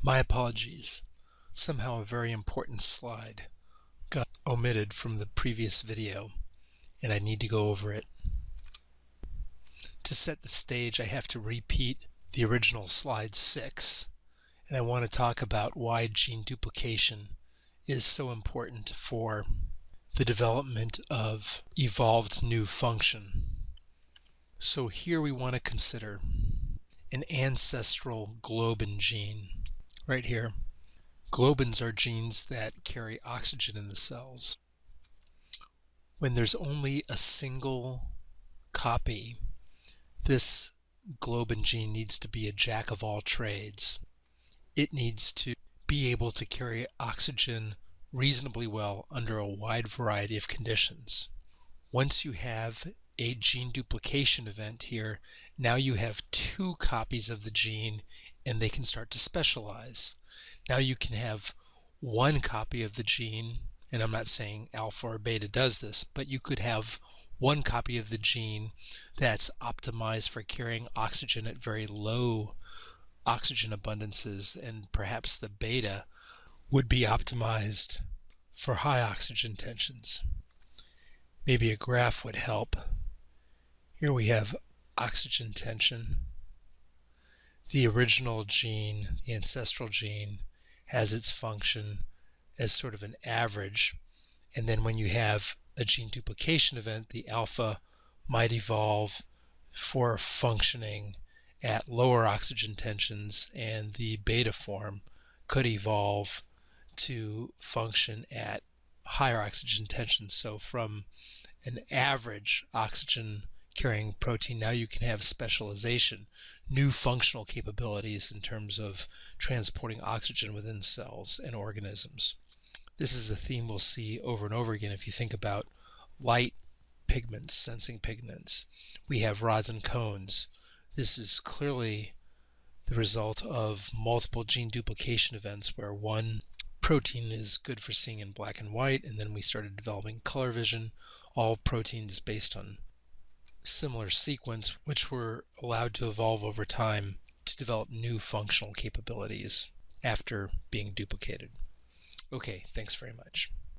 My apologies. Somehow a very important slide got omitted from the previous video, and I need to go over it. To set the stage, I have to repeat the original slide 6, and I want to talk about why gene duplication is so important for the development of evolved new function. So here we want to consider an ancestral globin gene. Right here. Globins are genes that carry oxygen in the cells. When there's only a single copy, this globin gene needs to be a jack of all trades. It needs to be able to carry oxygen reasonably well under a wide variety of conditions. Once you have a gene duplication event here, now you have 2 copies of the gene and they can start to specialize. Now you can have 1 copy of the gene, and I'm not saying alpha or beta does this, but you could have 1 copy of the gene that's optimized for carrying oxygen at very low oxygen abundances, and perhaps the beta would be optimized for high oxygen tensions. Maybe a graph would help. Here we have oxygen tension. The original gene, the ancestral gene, has its function as sort of an average, and then when you have a gene duplication event, the alpha might evolve for functioning at lower oxygen tensions, and the beta form could evolve to function at higher oxygen tensions. So from an average oxygen carrying protein, now you can have specialization, new functional capabilities in terms of transporting oxygen within cells and organisms. This is a theme we'll see over and over again if you think about light pigments, sensing pigments. We have rods and cones. This is clearly the result of multiple gene duplication events where one protein is good for seeing in black and white, and then we started developing color vision, all proteins based on similar sequence, which were allowed to evolve over time to develop new functional capabilities after being duplicated. Okay, thanks very much.